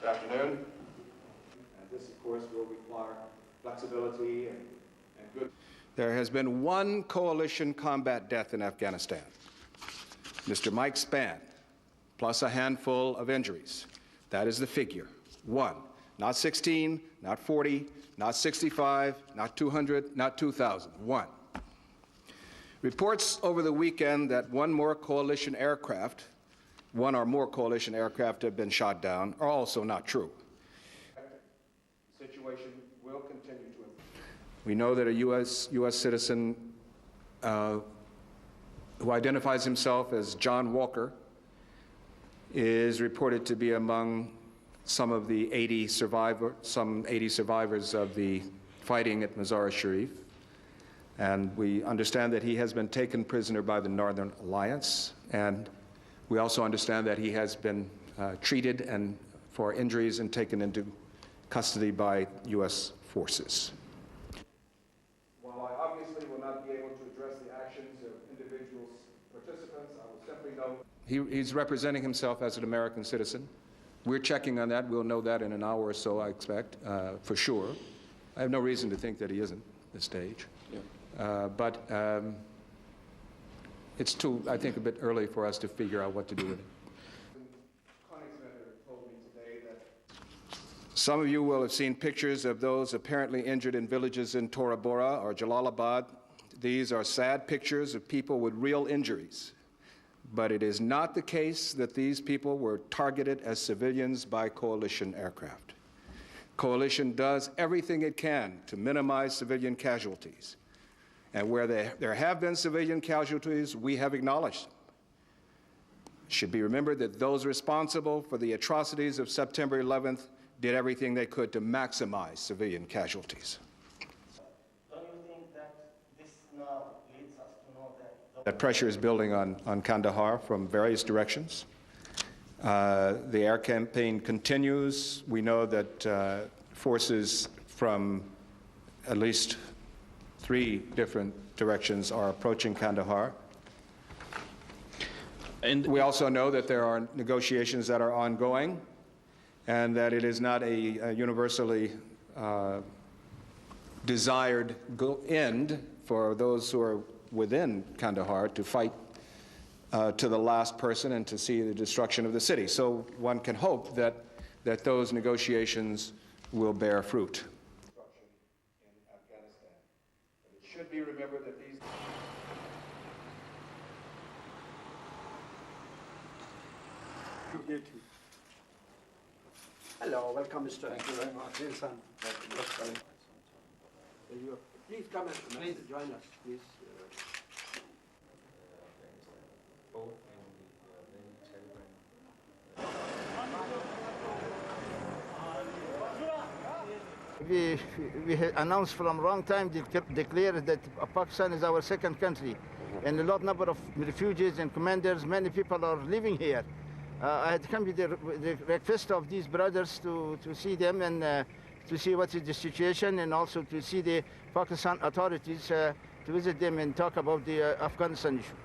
Good afternoon. And this, of course, will require flexibility and good. There has been one coalition combat death in Afghanistan. Mr. Mike Spann, plus a handful of injuries. That is the figure. One. Not 16, not 40, not 65, not 200, not 2,000. One. Reports over the weekend that one or more coalition aircraft have been shot down are also not true. The situation will continue to improve. We know that a U.S. citizen who identifies himself as John Walker is reported to be among some 80 survivors of the fighting at Mazar-i-Sharif. And we understand that he has been taken prisoner by the Northern Alliance. And we also understand that he has been treated for injuries and taken into custody by U.S. forces. While I obviously will not be able to address the actions of individual participants, I will simply note he's representing himself as an American citizen. We're checking on that. We'll know that in an hour or so, I expect, for sure. I have no reason to think that he isn't at this stage. Yeah. But it's too, I think, a bit early for us to figure out what to do with it. Some of you will have seen pictures of those apparently injured in villages in Tora Bora or Jalalabad. These are sad pictures of people with real injuries. But it is not the case that these people were targeted as civilians by coalition aircraft. Coalition does everything it can to minimize civilian casualties. And where there have been civilian casualties, we have acknowledged them. It should be remembered that those responsible for the atrocities of September 11th did everything they could to maximize civilian casualties. Don't you think that this now leads us to know that pressure is building on Kandahar from various directions? The air campaign continues. We know that forces from at least 3 different directions are approaching Kandahar. And we also know that there are negotiations that are ongoing and that it is not a universally desired end for those who are within Kandahar to fight to the last person and to see the destruction of the city. So one can hope that those negotiations will bear fruit. In Afghanistan. But it should be remembered that these Hello, welcome, Mr. Thank you very much. Please come and please join us, please. We announced from a long time, declared that Pakistan is our second country. And a lot number of refugees and commanders, many people are living here. I had come with the request of these brothers to see them and to see what is the situation, and also to see the Pakistan authorities to visit them and talk about the Afghanistan issue.